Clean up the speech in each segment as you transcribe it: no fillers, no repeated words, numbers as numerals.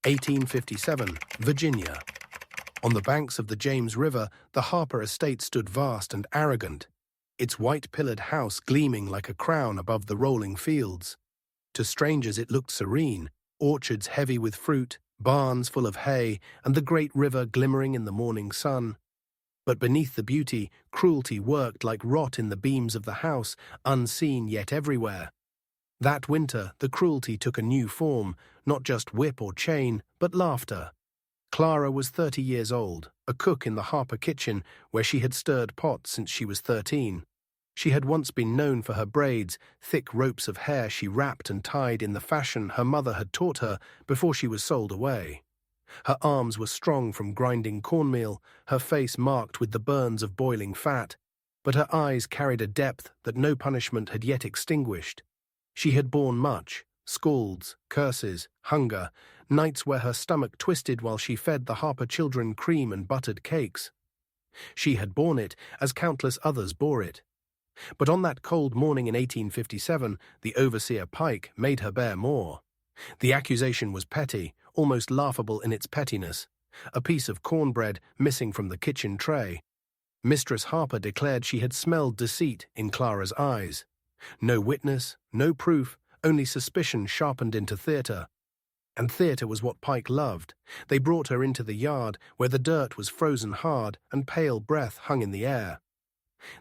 1857, Virginia. On the banks of the James River, the Harper estate stood vast and arrogant, its white-pillared house gleaming like a crown above the rolling fields. To strangers it looked serene, orchards heavy with fruit, barns full of hay, and the great river glimmering in the morning sun. But beneath the beauty, cruelty worked like rot in the beams of the house, unseen yet everywhere. That winter, the cruelty took a new form, not just whip or chain, but laughter. Clara was 30 years old, a cook in the Harper kitchen where she had stirred pots since she was 13. She had once been known for her braids, thick ropes of hair she wrapped and tied in the fashion her mother had taught her before she was sold away. Her arms were strong from grinding cornmeal, her face marked with the burns of boiling fat, but her eyes carried a depth that no punishment had yet extinguished. She had borne much, scalds, curses, hunger, nights where her stomach twisted while she fed the Harper children cream and buttered cakes. She had borne it as countless others bore it. But on that cold morning in 1857, the overseer Pike made her bear more. The accusation was petty, almost laughable in its pettiness. A piece of cornbread missing from the kitchen tray. Mistress Harper declared she had smelled deceit in Clara's eyes. No witness, no proof, only suspicion sharpened into theatre. And theatre was what Pike loved. They brought her into the yard, where the dirt was frozen hard and pale breath hung in the air.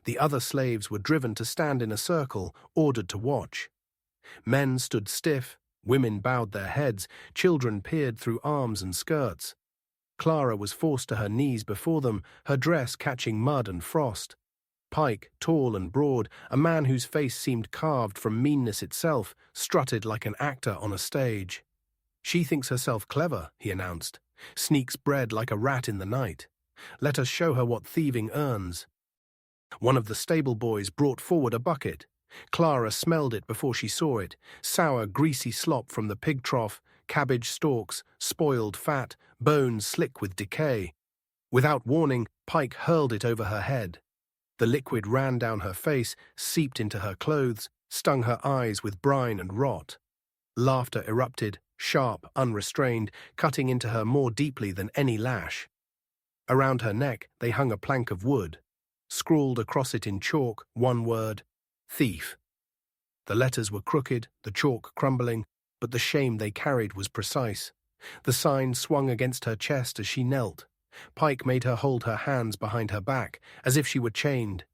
The other slaves were driven to stand in a circle, ordered to watch. Men stood stiff, women bowed their heads, children peered through arms and skirts. Clara was forced to her knees before them, her dress catching mud and frost. Pike, tall and broad, a man whose face seemed carved from meanness itself, strutted like an actor on a stage. "She thinks herself clever," he announced. "Sneaks bread like a rat in the night. Let us show her what thieving earns." One of the stable boys brought forward a bucket. Clara smelled it before she saw it, sour, greasy slop from the pig trough, cabbage stalks, spoiled fat, bones slick with decay. Without warning, Pike hurled it over her head. The liquid ran down her face, seeped into her clothes, stung her eyes with brine and rot. Laughter erupted, sharp, unrestrained, cutting into her more deeply than any lash. Around her neck they hung a plank of wood. Scrawled across it in chalk, one word: thief. The letters were crooked, the chalk crumbling, but the shame they carried was precise. The sign swung against her chest as she knelt. Pike made her hold her hands behind her back, as if she were chained.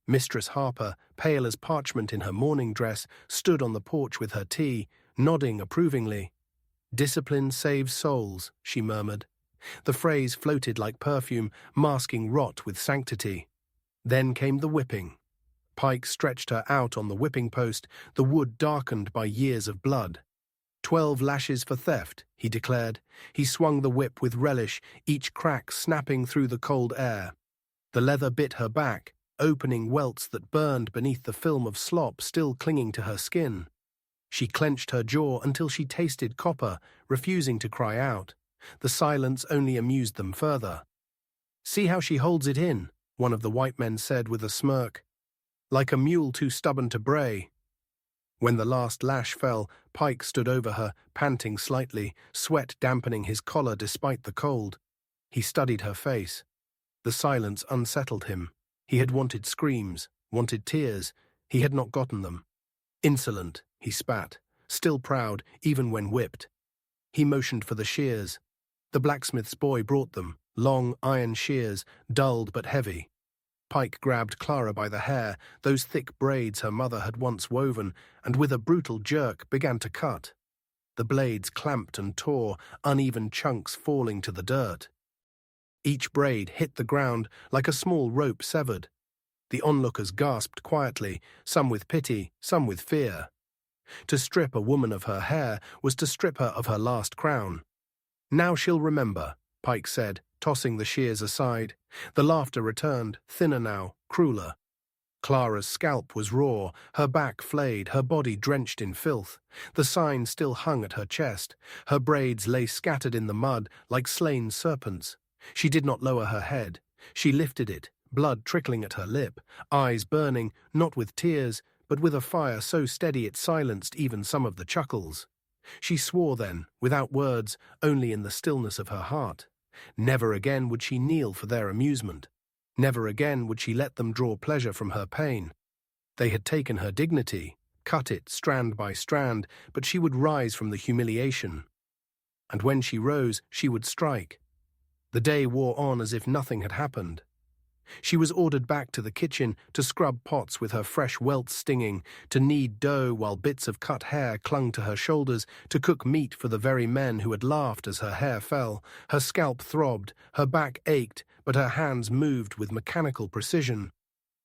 Mistress Harper, pale as parchment in her morning dress, stood on the porch with her tea, nodding approvingly. "Discipline saves souls," she murmured. The phrase floated like perfume, masking rot with sanctity. Then came the whipping. Pike stretched her out on the whipping post, the wood darkened by years of blood. 12 lashes for theft, he declared. He swung the whip with relish, each crack snapping through the cold air. The leather bit her back, opening welts that burned beneath the film of slop still clinging to her skin. She clenched her jaw until she tasted copper, refusing to cry out. The silence only amused them further. "See how she holds it in," one of the white men said with a smirk. "Like a mule too stubborn to bray." When the last lash fell, Pike stood over her, panting slightly, sweat dampening his collar despite the cold. He studied her face. The silence unsettled him. He had wanted screams, wanted tears. He had not gotten them. "Insolent," he spat, still proud, even when whipped. He motioned for the shears. The blacksmith's boy brought them, long iron shears, dulled but heavy. Pike grabbed Clara by the hair, those thick braids her mother had once woven, and with a brutal jerk began to cut. The blades clamped and tore, uneven chunks falling to the dirt. Each braid hit the ground like a small rope severed. The onlookers gasped quietly, some with pity, some with fear. To strip a woman of her hair was to strip her of her last crown. "Now she'll remember," Pike said, tossing the shears aside. The laughter returned, thinner now, crueler. Clara's scalp was raw, her back flayed, her body drenched in filth. The sign still hung at her chest. Her braids lay scattered in the mud like slain serpents. She did not lower her head. She lifted it, blood trickling at her lip, eyes burning, not with tears, but with a fire so steady it silenced even some of the chuckles. She swore then, without words, only in the stillness of her heart. Never again would she kneel for their amusement. Never again would she let them draw pleasure from her pain. They had taken her dignity, cut it strand by strand, but she would rise from the humiliation. And when she rose, she would strike. The day wore on as if nothing had happened. She was ordered back to the kitchen to scrub pots with her fresh welts stinging, to knead dough while bits of cut hair clung to her shoulders, to cook meat for the very men who had laughed as her hair fell. Her scalp throbbed, her back ached, but her hands moved with mechanical precision.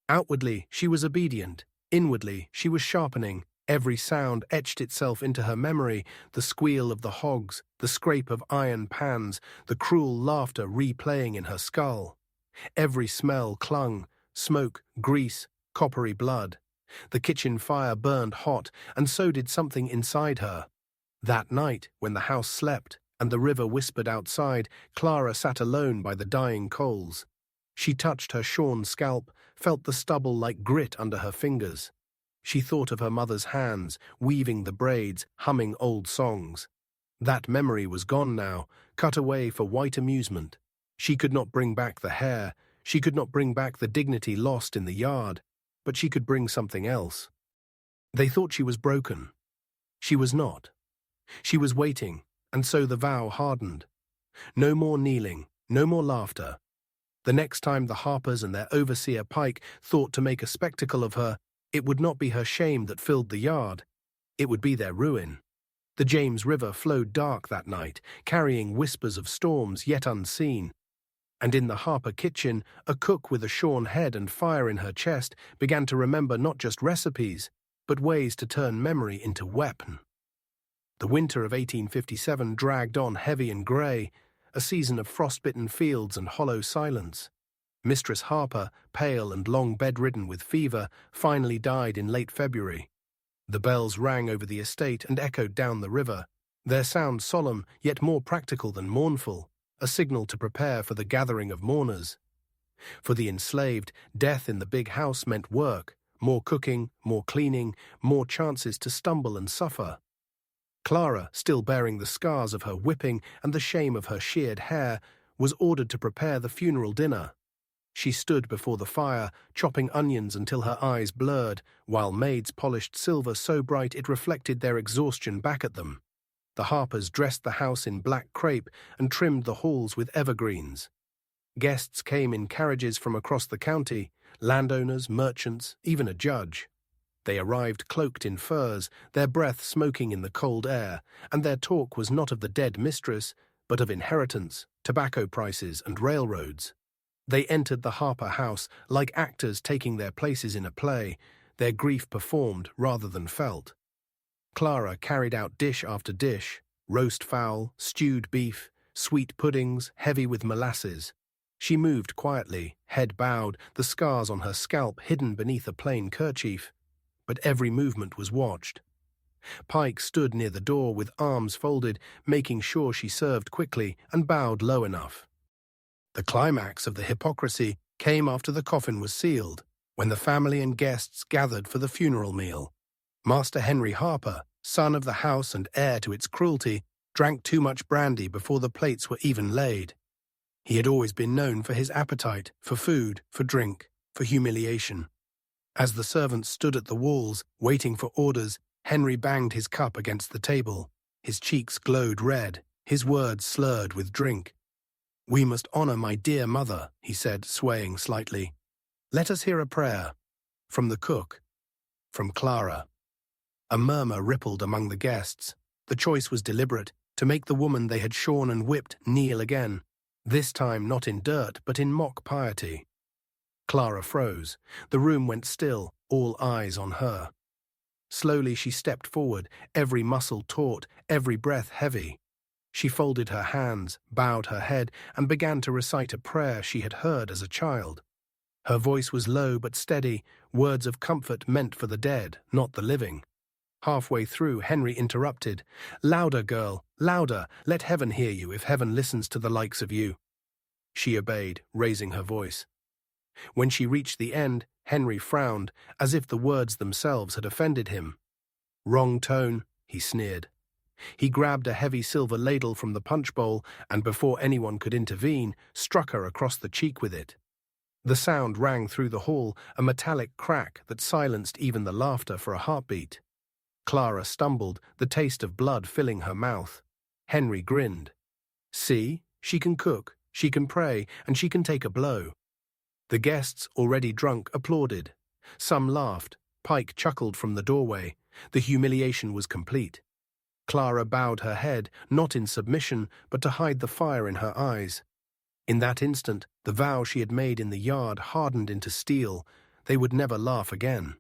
Outwardly, she was obedient. Inwardly, she was sharpening. Every sound etched itself into her memory, the squeal of the hogs, the scrape of iron pans, the cruel laughter replaying in her skull. Every smell clung: smoke, grease, coppery blood. The kitchen fire burned hot, and so did something inside her. That night, when the house slept and the river whispered outside, Clara sat alone by the dying coals. She touched her shorn scalp, felt the stubble like grit under her fingers. She thought of her mother's hands, weaving the braids, humming old songs. That memory was gone now, cut away for white amusement. She could not bring back the hair, she could not bring back the dignity lost in the yard, but she could bring something else. They thought she was broken. She was not. She was waiting, and so the vow hardened. No more kneeling, no more laughter. The next time the Harpers and their overseer Pike thought to make a spectacle of her, it would not be her shame that filled the yard. It would be their ruin. The James River flowed dark that night, carrying whispers of storms yet unseen. And in the Harper kitchen, a cook with a shorn head and fire in her chest began to remember not just recipes, but ways to turn memory into weapon. The winter of 1857 dragged on heavy and grey, a season of frostbitten fields and hollow silence. Mistress Harper, pale and long bedridden with fever, finally died in late February. The bells rang over the estate and echoed down the river, their sound solemn yet more practical than mournful, a signal to prepare for the gathering of mourners. For the enslaved, death in the big house meant work, more cooking, more cleaning, more chances to stumble and suffer. Clara, still bearing the scars of her whipping and the shame of her sheared hair, was ordered to prepare the funeral dinner. She stood before the fire, chopping onions until her eyes blurred, while maids polished silver so bright it reflected their exhaustion back at them. The Harpers dressed the house in black crepe and trimmed the halls with evergreens. Guests came in carriages from across the county, landowners, merchants, even a judge. They arrived cloaked in furs, their breath smoking in the cold air, and their talk was not of the dead mistress, but of inheritance, tobacco prices, and railroads. They entered the Harper house like actors taking their places in a play, their grief performed rather than felt. Clara carried out dish after dish: roast fowl, stewed beef, sweet puddings, heavy with molasses. She moved quietly, head bowed, the scars on her scalp hidden beneath a plain kerchief. But every movement was watched. Pike stood near the door with arms folded, making sure she served quickly, and bowed low enough. The climax of the hypocrisy came after the coffin was sealed, when the family and guests gathered for the funeral meal. Master Henry Harper, son of the house and heir to its cruelty, drank too much brandy before the plates were even laid. He had always been known for his appetite, for food, for drink, for humiliation. As the servants stood at the walls, waiting for orders, Henry banged his cup against the table. His cheeks glowed red, his words slurred with drink. "We must honor my dear mother," he said, swaying slightly. "Let us hear a prayer." From the cook. From Clara. A murmur rippled among the guests. The choice was deliberate, to make the woman they had shorn and whipped kneel again, this time not in dirt but in mock piety. Clara froze. The room went still, all eyes on her. Slowly she stepped forward, every muscle taut, every breath heavy. She folded her hands, bowed her head, and began to recite a prayer she had heard as a child. Her voice was low but steady, words of comfort meant for the dead, not the living. Halfway through, Henry interrupted. "Louder, girl, louder! Let heaven hear you if heaven listens to the likes of you." She obeyed, raising her voice. When she reached the end, Henry frowned, as if the words themselves had offended him. "Wrong tone," he sneered. He grabbed a heavy silver ladle from the punch bowl and, before anyone could intervene, struck her across the cheek with it. The sound rang through the hall, a metallic crack that silenced even the laughter for a heartbeat. Clara stumbled, the taste of blood filling her mouth. Henry grinned. "See, she can cook, she can pray, and she can take a blow." The guests, already drunk, applauded. Some laughed. Pike chuckled from the doorway. The humiliation was complete. Clara bowed her head, not in submission, but to hide the fire in her eyes. In that instant, the vow she had made in the yard hardened into steel. They would never laugh again.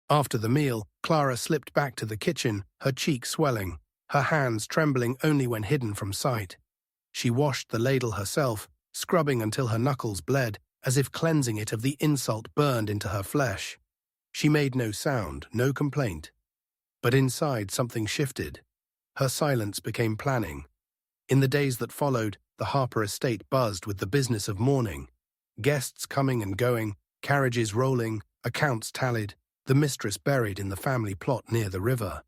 After the meal, Clara slipped back to the kitchen, her cheeks swelling, her hands trembling only when hidden from sight. She washed the ladle herself, scrubbing until her knuckles bled, as if cleansing it of the insult burned into her flesh. She made no sound, no complaint. But inside something shifted. Her silence became planning. In the days that followed, the Harper estate buzzed with the business of mourning. Guests coming and going, carriages rolling, accounts tallied, the mistress buried in the family plot near the river.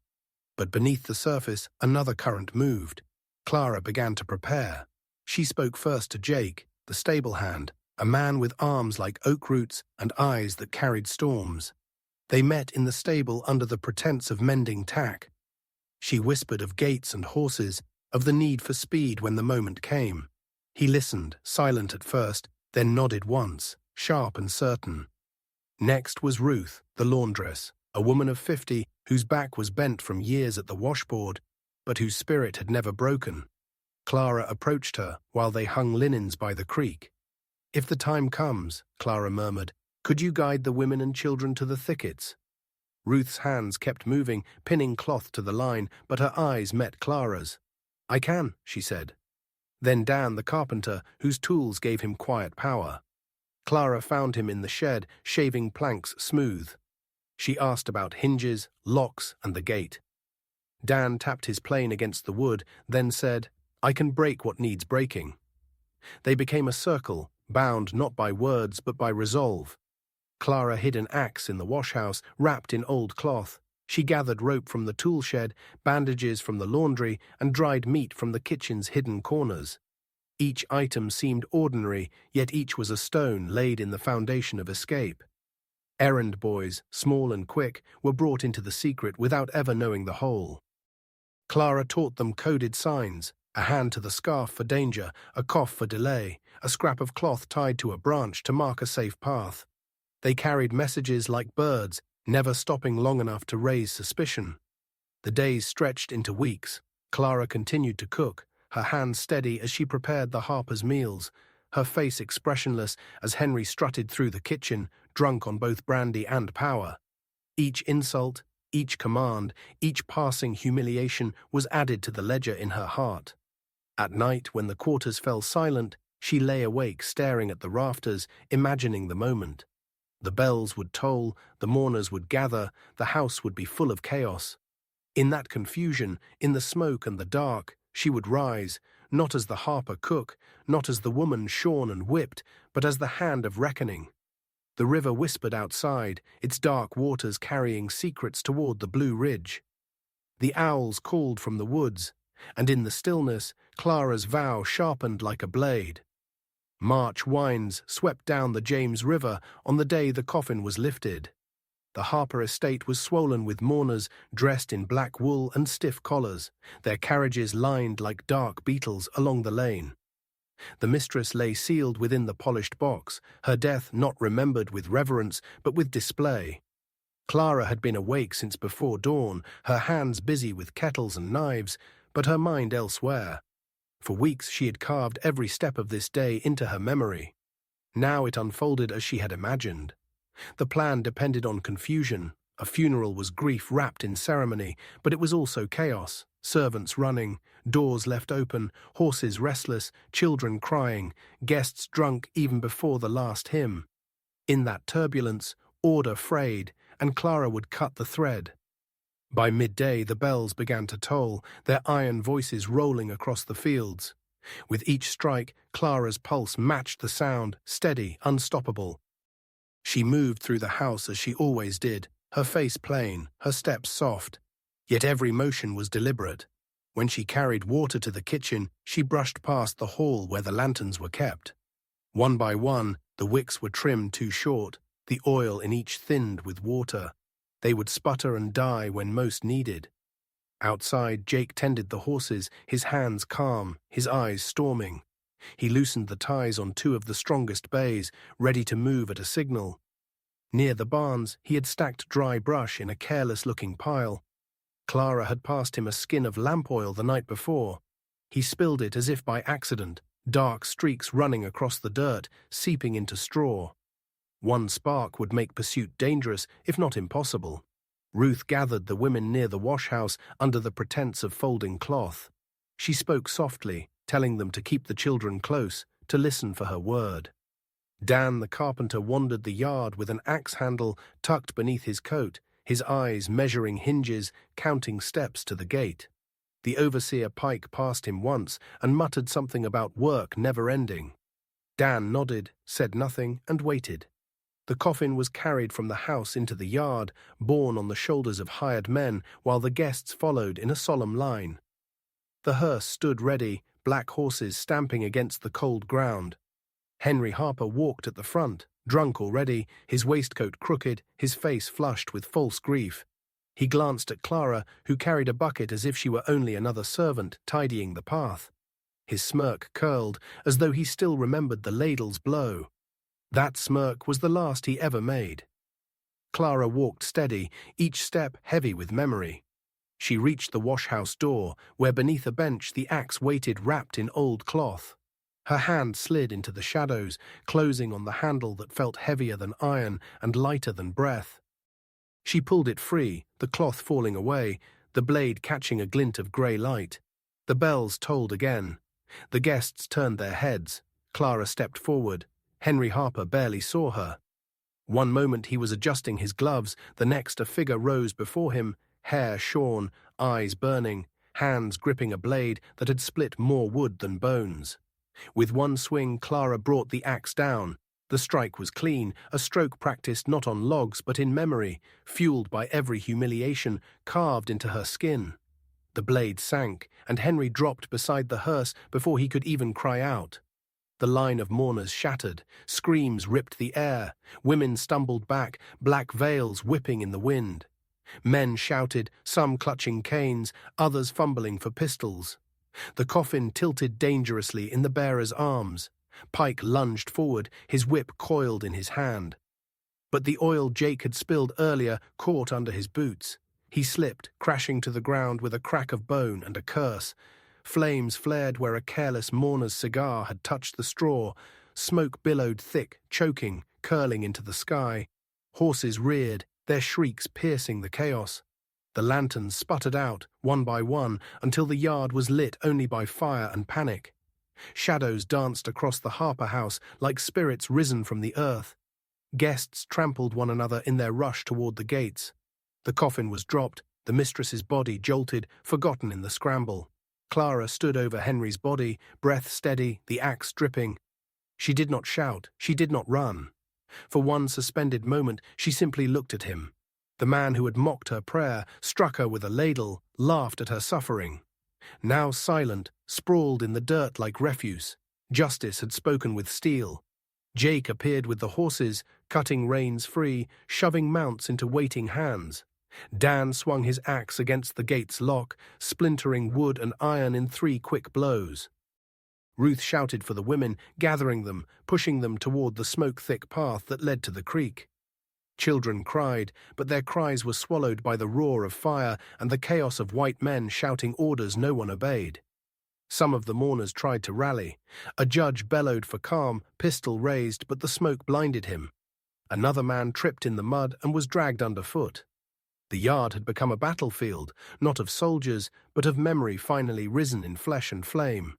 But beneath the surface, another current moved. Clara began to prepare. She spoke first to Jake, the stable hand, a man with arms like oak roots and eyes that carried storms. They met in the stable under the pretense of mending tack. She whispered of gates and horses, of the need for speed when the moment came. He listened, silent at first, then nodded once, sharp and certain. Next was Ruth, the laundress, a woman of 50 whose back was bent from years at the washboard, but whose spirit had never broken. Clara approached her while they hung linens by the creek. "If the time comes," Clara murmured, "could you guide the women and children to the thickets?" Ruth's hands kept moving, pinning cloth to the line, but her eyes met Clara's. "I can," she said. Then Dan, the carpenter, whose tools gave him quiet power. Clara found him in the shed, shaving planks smooth. She asked about hinges, locks, and the gate. Dan tapped his plane against the wood, then said, "I can break what needs breaking." They became a circle, bound not by words but by resolve. Clara hid an axe in the wash-house, wrapped in old cloth. She gathered rope from the tool shed, bandages from the laundry, and dried meat from the kitchen's hidden corners. Each item seemed ordinary, yet each was a stone laid in the foundation of escape. Errand boys, small and quick, were brought into the secret without ever knowing the whole. Clara taught them coded signs, a hand to the scarf for danger, a cough for delay, a scrap of cloth tied to a branch to mark a safe path. They carried messages like birds, never stopping long enough to raise suspicion. The days stretched into weeks. Clara continued to cook, her hands steady as she prepared the Harpers' meals, her face expressionless as Henry strutted through the kitchen, drunk on both brandy and power. Each insult, each command, each passing humiliation was added to the ledger in her heart. At night, when the quarters fell silent, she lay awake staring at the rafters, imagining the moment. The bells would toll, the mourners would gather, the house would be full of chaos. In that confusion, in the smoke and the dark, she would rise, not as the Harper cook, not as the woman shorn and whipped, but as the hand of reckoning. The river whispered outside, its dark waters carrying secrets toward the blue ridge. The owls called from the woods, and in the stillness, Clara's vow sharpened like a blade. March winds swept down the James River on the day the coffin was lifted. The Harper estate was swollen with mourners dressed in black wool and stiff collars, their carriages lined like dark beetles along the lane. The mistress lay sealed within the polished box, her death not remembered with reverence but with display. Clara had been awake since before dawn, her hands busy with kettles and knives, but her mind elsewhere. For weeks she had carved every step of this day into her memory. Now it unfolded as she had imagined. The plan depended on confusion. A funeral was grief wrapped in ceremony, but it was also chaos. Servants running, doors left open, horses restless, children crying, guests drunk even before the last hymn. In that turbulence, order frayed, and Clara would cut the thread. By midday, the bells began to toll, their iron voices rolling across the fields. With each strike, Clara's pulse matched the sound, steady, unstoppable. She moved through the house as she always did, her face plain, her steps soft. Yet every motion was deliberate. When she carried water to the kitchen, she brushed past the hall where the lanterns were kept. One by one, the wicks were trimmed too short, the oil in each thinned with water. They would sputter and die when most needed. Outside, Jake tended the horses, his hands calm, his eyes storming. He loosened the ties on two of the strongest bays, ready to move at a signal. Near the barns, he had stacked dry brush in a careless-looking pile. Clara had passed him a skin of lamp oil the night before. He spilled it as if by accident, dark streaks running across the dirt, seeping into straw. One spark would make pursuit dangerous, if not impossible. Ruth gathered the women near the wash-house under the pretense of folding cloth. She spoke softly, telling them to keep the children close, to listen for her word. Dan the carpenter wandered the yard with an axe handle tucked beneath his coat, his eyes measuring hinges, counting steps to the gate. The overseer Pike passed him once and muttered something about work never ending. Dan nodded, said nothing, and waited. The coffin was carried from the house into the yard, borne on the shoulders of hired men, while the guests followed in a solemn line. The hearse stood ready, black horses stamping against the cold ground. Henry Harper walked at the front, drunk already, his waistcoat crooked, his face flushed with false grief. He glanced at Clara, who carried a bucket as if she were only another servant, tidying the path. His smirk curled, as though he still remembered the ladle's blow. That smirk was the last he ever made. Clara walked steady, each step heavy with memory. She reached the wash-house door, where beneath a bench the axe waited wrapped in old cloth. Her hand slid into the shadows, closing on the handle that felt heavier than iron and lighter than breath. She pulled it free, the cloth falling away, the blade catching a glint of grey light. The bells tolled again. The guests turned their heads. Clara stepped forward. Henry Harper barely saw her. One moment he was adjusting his gloves, the next a figure rose before him, hair shorn, eyes burning, hands gripping a blade that had split more wood than bones. With one swing, Clara brought the axe down. The strike was clean, a stroke practiced not on logs but in memory, fueled by every humiliation carved into her skin. The blade sank, and Henry dropped beside the hearse before he could even cry out. The line of mourners shattered, screams ripped the air, women stumbled back, black veils whipping in the wind. Men shouted, some clutching canes, others fumbling for pistols. The coffin tilted dangerously in the bearer's arms. Pike lunged forward, his whip coiled in his hand. But the oil Jake had spilled earlier caught under his boots. He slipped, crashing to the ground with a crack of bone and a curse. Flames flared where a careless mourner's cigar had touched the straw. Smoke billowed thick, choking, curling into the sky. Horses reared, their shrieks piercing the chaos. The lanterns sputtered out, one by one, until the yard was lit only by fire and panic. Shadows danced across the Harper house like spirits risen from the earth. Guests trampled one another in their rush toward the gates. The coffin was dropped, the mistress's body jolted, forgotten in the scramble. Clara stood over Henry's body, breath steady, the axe dripping. She did not shout, she did not run. For one suspended moment, she simply looked at him. The man who had mocked her prayer, struck her with a ladle, laughed at her suffering. Now silent, sprawled in the dirt like refuse, justice had spoken with steel. Jake appeared with the horses, cutting reins free, shoving mounts into waiting hands. Dan swung his axe against the gate's lock, splintering wood and iron in 3 quick blows. Ruth shouted for the women, gathering them, pushing them toward the smoke-thick path that led to the creek. Children cried, but their cries were swallowed by the roar of fire and the chaos of white men shouting orders no one obeyed. Some of the mourners tried to rally. A judge bellowed for calm, pistol raised, but the smoke blinded him. Another man tripped in the mud and was dragged underfoot. The yard had become a battlefield, not of soldiers, but of memory finally risen in flesh and flame.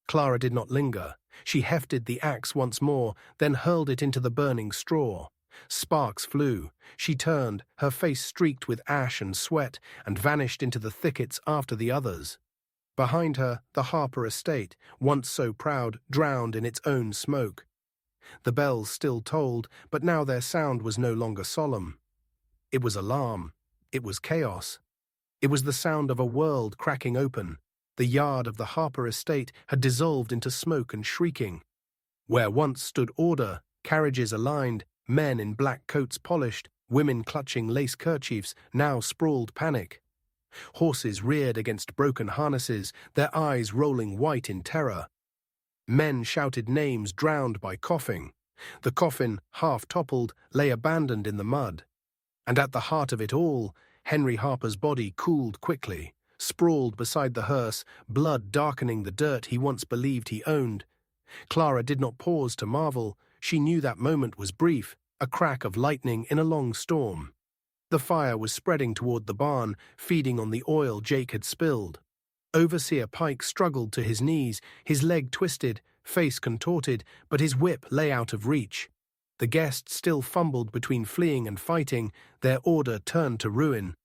Clara did not linger. She hefted the axe once more, then hurled it into the burning straw. Sparks flew. She turned, her face streaked with ash and sweat, and vanished into the thickets after the others. Behind her, the Harper estate, once so proud, drowned in its own smoke. The bells still tolled, but now their sound was no longer solemn. It was alarm. It was chaos. It was the sound of a world cracking open. The yard of the Harper estate had dissolved into smoke and shrieking. Where once stood order, carriages aligned, men in black coats polished, women clutching lace kerchiefs, now sprawled panic. Horses reared against broken harnesses, their eyes rolling white in terror. Men shouted names drowned by coughing. The coffin, half toppled, lay abandoned in the mud. And at the heart of it all, Henry Harper's body cooled quickly, sprawled beside the hearse, blood darkening the dirt he once believed he owned. Clara did not pause to marvel. She knew that moment was brief, a crack of lightning in a long storm. The fire was spreading toward the barn, feeding on the oil Jake had spilled. Overseer Pike struggled to his knees, his leg twisted, face contorted, but his whip lay out of reach. The guests still fumbled between fleeing and fighting, their order turned to ruin.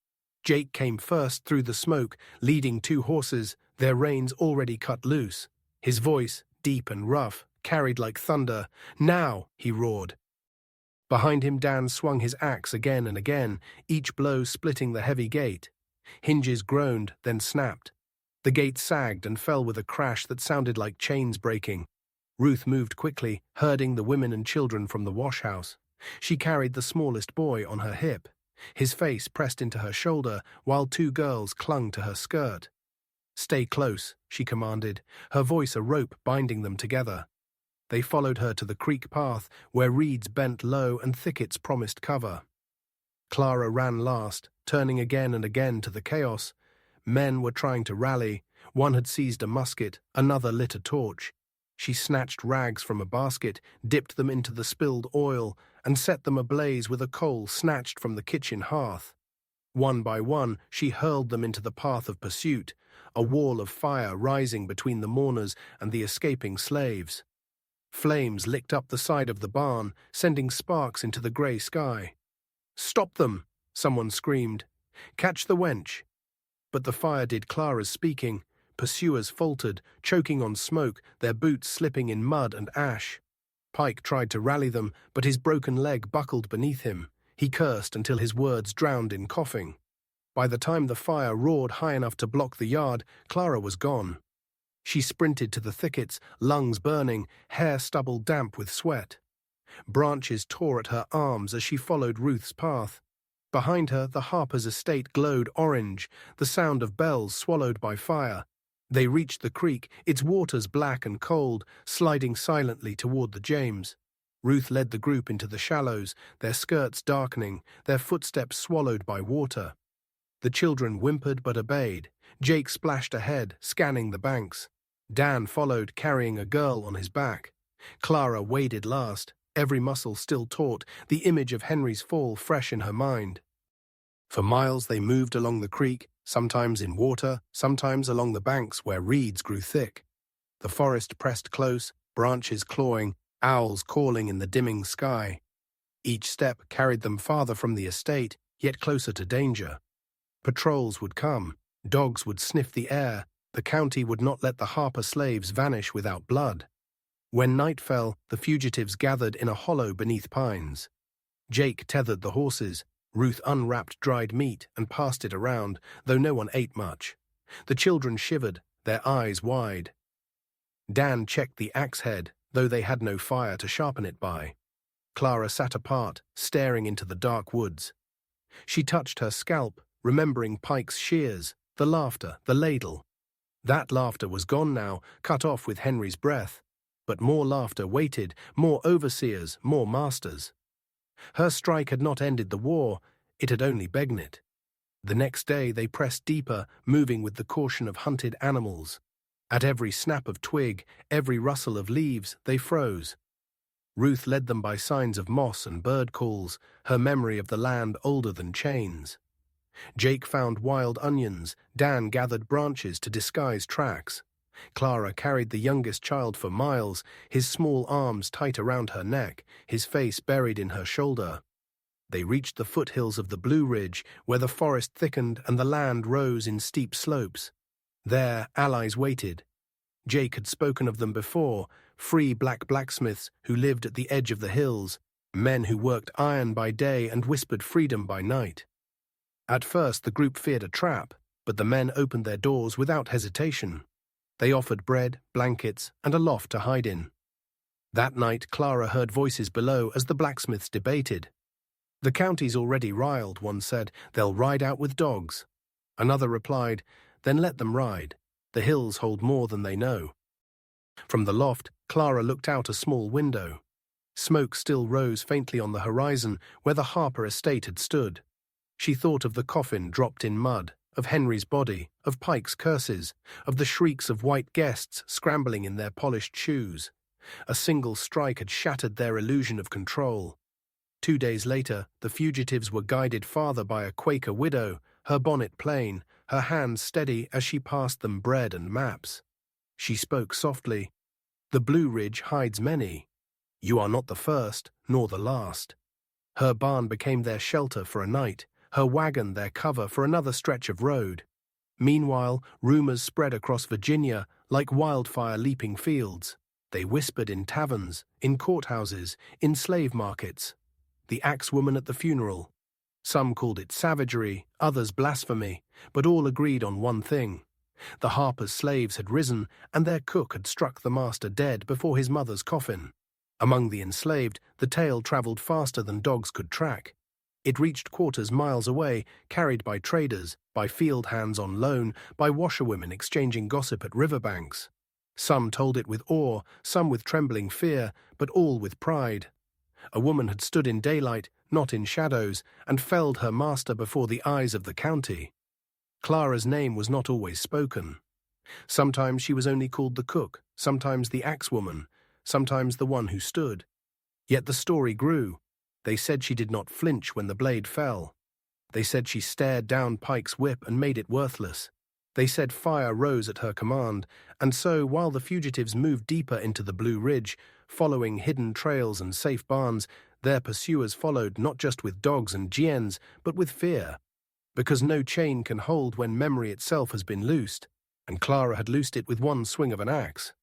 Jake came first through the smoke, leading 2 horses, their reins already cut loose. His voice, deep and rough, carried like thunder. "Now!" he roared. Behind him Dan swung his axe again and again, each blow splitting the heavy gate. Hinges groaned, then snapped. The gate sagged and fell with a crash that sounded like chains breaking. Ruth moved quickly, herding the women and children from the wash-house. She carried the smallest boy on her hip. His face pressed into her shoulder, while 2 girls clung to her skirt. "Stay close," she commanded, her voice a rope binding them together. They followed her to the creek path, where reeds bent low and thickets promised cover. Clara ran last, turning again and again to the chaos. Men were trying to rally. One had seized a musket, another lit a torch. She snatched rags from a basket, dipped them into the spilled oil, and set them ablaze with a coal snatched from the kitchen hearth. One by one, she hurled them into the path of pursuit, a wall of fire rising between the mourners and the escaping slaves. Flames licked up the side of the barn, sending sparks into the grey sky. "Stop them!" someone screamed. "Catch the wench!" But the fire did Clara's speaking. Pursuers faltered, choking on smoke, their boots slipping in mud and ash. Pike tried to rally them, but his broken leg buckled beneath him. He cursed until his words drowned in coughing. By the time the fire roared high enough to block the yard, Clara was gone. She sprinted to the thickets, lungs burning, hair stubble damp with sweat. Branches tore at her arms as she followed Ruth's path. Behind her, the Harper's estate glowed orange, the sound of bells swallowed by fire. They reached the creek, its waters black and cold, sliding silently toward the James. Ruth led the group into the shallows, their skirts darkening, their footsteps swallowed by water. The children whimpered but obeyed. Jake splashed ahead, scanning the banks. Dan followed, carrying a girl on his back. Clara waded last, every muscle still taut, the image of Henry's fall fresh in her mind. For miles they moved along the creek, sometimes in water, sometimes along the banks where reeds grew thick. The forest pressed close, branches clawing, owls calling in the dimming sky. Each step carried them farther from the estate, yet closer to danger. Patrols would come, dogs would sniff the air, the county would not let the Harper slaves vanish without blood. When night fell, the fugitives gathered in a hollow beneath pines. Jake tethered the horses. Ruth unwrapped dried meat and passed it around, though no one ate much. The children shivered, their eyes wide. Dan checked the axe head, though they had no fire to sharpen it by. Clara sat apart, staring into the dark woods. She touched her scalp, remembering Pike's shears, the laughter, the ladle. That laughter was gone now, cut off with Henry's breath. But more laughter waited, more overseers, more masters. Her strike had not ended the war, it had only begun it. The next day they pressed deeper, moving with the caution of hunted animals. At every snap of twig, every rustle of leaves, they froze. Ruth led them by signs of moss and bird calls, her memory of the land older than chains. Jake found wild onions, Dan gathered branches to disguise tracks. Clara carried the youngest child for miles, his small arms tight around her neck, his face buried in her shoulder. They reached the foothills of the Blue Ridge, where the forest thickened and the land rose in steep slopes. There, allies waited. Jake had spoken of them before, free black blacksmiths who lived at the edge of the hills, men who worked iron by day and whispered freedom by night. At first the group feared a trap. but the men opened their doors without hesitation. They offered bread, blankets, and a loft to hide in. That night, Clara heard voices below as the blacksmiths debated. "The county's already riled," one said. "They'll ride out with dogs." Another replied, "Then let them ride. The hills hold more than they know." From the loft, Clara looked out a small window. Smoke still rose faintly on the horizon where the Harper estate had stood. She thought of the coffin dropped in mud, of Henry's body, of Pike's curses, of the shrieks of white guests scrambling in their polished shoes. A single strike had shattered their illusion of control. 2 days later, the fugitives were guided farther by a Quaker widow, her bonnet plain, her hands steady as she passed them bread and maps. She spoke softly. "The Blue Ridge hides many. You are not the first, nor the last." Her barn became their shelter for a night, her wagon their cover for another stretch of road. Meanwhile, rumors spread across Virginia like wildfire leaping fields. They whispered in taverns, in courthouses, in slave markets. The axe woman at the funeral. Some called it savagery, others blasphemy, but all agreed on one thing. The Harper's slaves had risen, and their cook had struck the master dead before his mother's coffin. Among the enslaved, the tale travelled faster than dogs could track. It reached quarters miles away, carried by traders, by field hands on loan, by washerwomen exchanging gossip at riverbanks. Some told it with awe, some with trembling fear, but all with pride. A woman had stood in daylight, not in shadows, and felled her master before the eyes of the county. Clara's name was not always spoken. Sometimes she was only called the cook, sometimes the axe woman, sometimes the one who stood. Yet the story grew. They said she did not flinch when the blade fell. They said she stared down Pike's whip and made it worthless. They said fire rose at her command, and so, while the fugitives moved deeper into the Blue Ridge, following hidden trails and safe barns, their pursuers followed not just with dogs and giens, but with fear. Because no chain can hold when memory itself has been loosed, and Clara had loosed it with one swing of an axe.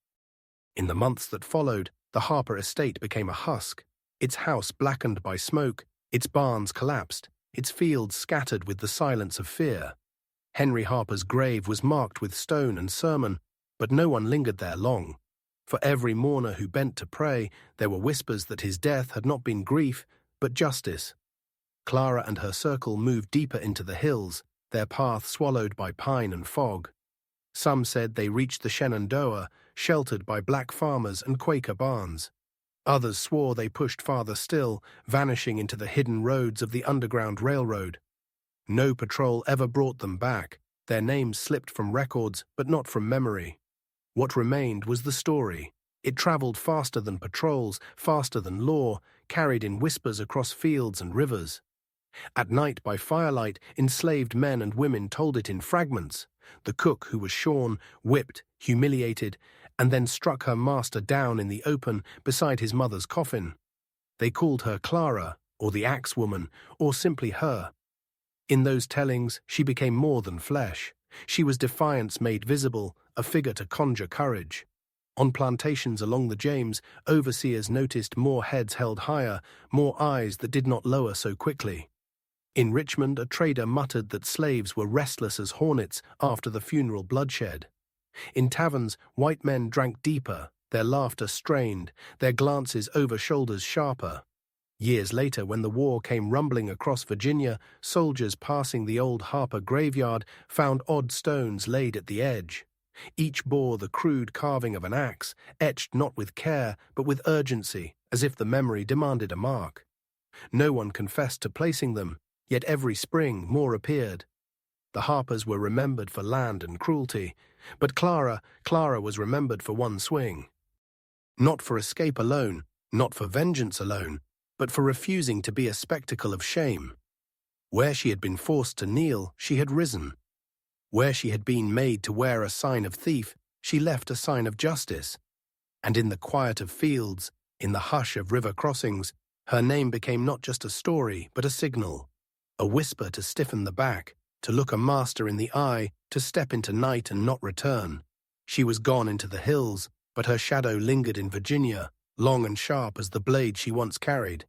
In the months that followed, the Harper estate became a husk, its house blackened by smoke, its barns collapsed, its fields scattered with the silence of fear. Henry Harper's grave was marked with stone and sermon, but no one lingered there long. For every mourner who bent to pray, there were whispers that his death had not been grief, but justice. Clara and her circle moved deeper into the hills, their path swallowed by pine and fog. Some said they reached the Shenandoah, sheltered by black farmers and Quaker barns. Others swore they pushed farther still, vanishing into the hidden roads of the Underground Railroad. No patrol ever brought them back. Their names slipped from records, but not from memory. What remained was the story. It traveled faster than patrols, faster than law, carried in whispers across fields and rivers. At night, by firelight, enslaved men and women told it in fragments. The cook who was shorn, whipped, humiliated, and then struck her master down in the open beside his mother's coffin. They called her Clara, or the axe woman, or simply her. In those tellings, she became more than flesh. She was defiance made visible, a figure to conjure courage. On plantations along the James, overseers noticed more heads held higher, more eyes that did not lower so quickly. In Richmond, a trader muttered that slaves were restless as hornets after the funeral bloodshed. In taverns, white men drank deeper, their laughter strained, their glances over shoulders sharper. Years later, when the war came rumbling across Virginia, soldiers passing the old Harper graveyard found odd stones laid at the edge. Each bore the crude carving of an axe, etched not with care, but with urgency, as if the memory demanded a mark. No one confessed to placing them, yet every spring more appeared. The Harpers were remembered for land and cruelty, but Clara was remembered for one swing. Not for escape alone, not for vengeance alone, but for refusing to be a spectacle of shame. Where she had been forced to kneel, she had risen. Where she had been made to wear a sign of thief, she left a sign of justice. And in the quiet of fields, in the hush of river crossings, her name became not just a story, but a signal, a whisper to stiffen the back, to look a master in the eye, to step into night and not return. She was gone into the hills, but her shadow lingered in Virginia, long and sharp as the blade she once carried.